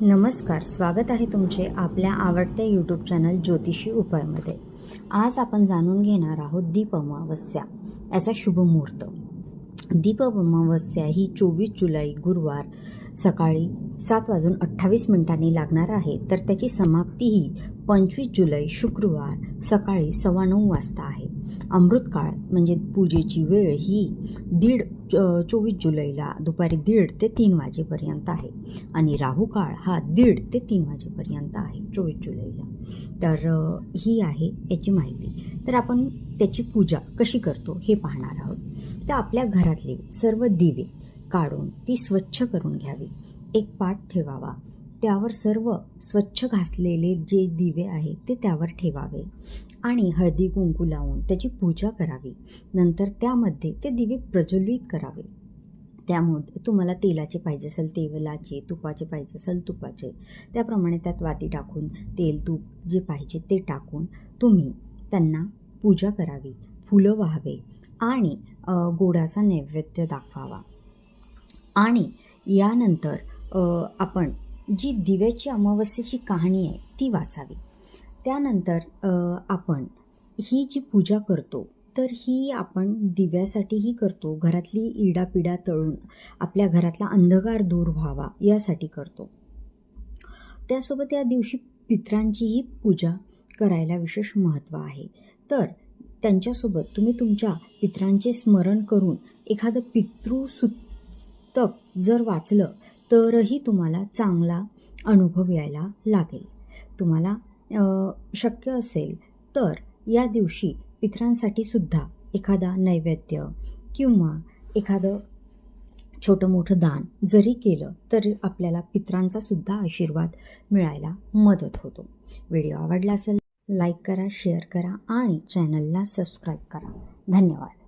नमस्कार, स्वागत आहे तुमचे आपल्या आवडत्या यूट्यूब चॅनल ज्योतिषी उपायमध्ये। आज आपण जाणून घेणार आहोत दीप अमावस्या याचा शुभ मुहूर्त। दीप अमावस्या ही 24 जुलै गुरुवार सकाळी 7:28 लागणार आहे, तर त्याची समाप्ती ही 25 जुलै शुक्रवार सकाळी 9:15 वाजता आहे। अमृतकाळ म्हणजे पूजेची वेळ ही 24 जुलैला दुपारी 1:30 ते 3 वाजेपर्यंत आहे आणि राहुकाळ हा 1:30 ते 3 वाजेपर्यंत आहे 24 जुलैला। तर ही आहे याची माहिती। तर आपण त्याची पूजा कशी करतो हे पाहणार आहोत। तर आपल्या घरातले सर्व दिवे काढून ती स्वच्छ करून घ्यावी। एक पाट ठेवावा, त्यावर सर्व स्वच्छ घासलेले जे दिवे आहेत ते त्यावर ठेवावे आणि हळदी कुंकू लावून त्याची पूजा करावी। नंतर त्यामध्ये ते दिवे प्रज्वलित करावे। त्यामध्ये तुम्हाला तेलाचे पाहिजे असेल तेलाचे, तुपाचे पाहिजे असेल तुपाचे, त्याप्रमाणे त्यात वाती टाकून तेल तूप जे पाहिजे ते टाकून तुम्ही त्यांना पूजा करावी, फुलं वाहावे आणि गोडाचा नैवेद्य दाखवावा। आणि यानंतर आपण जी दिव्याची अमावस्येची कहाणी आहे ती वाचावी। त्यानंतर आपण ही जी पूजा करतो तर ही आपण दिव्यासाठीही करतो, घरातली इडापिडा तळून आपल्या घरातला अंधकार दूर व्हावा यासाठी करतो। त्यासोबत या दिवशी पितरांचीही पूजा करायला विशेष महत्त्व आहे। तर त्यांच्यासोबत तुम्ही तुमच्या पितरांचे स्मरण करून एखादं पितृसूक्तक जर वाचलं तरही तुम्हाला चांगला अनुभव यायला लागेल। तुम्हाला शक्य असेल तर या दिवशी पितरांसाठी सुद्धा एखादा नैवेद्य किंवा एखादं छोटं मोठं दान जरी केलं तर आपल्याला पितरांचा सुद्धा आशीर्वाद मिळायला मदत होतो। व्हिडिओ आवडला असेल लाईक करा, शेअर करा आणि चॅनलला सबस्क्राईब करा। धन्यवाद।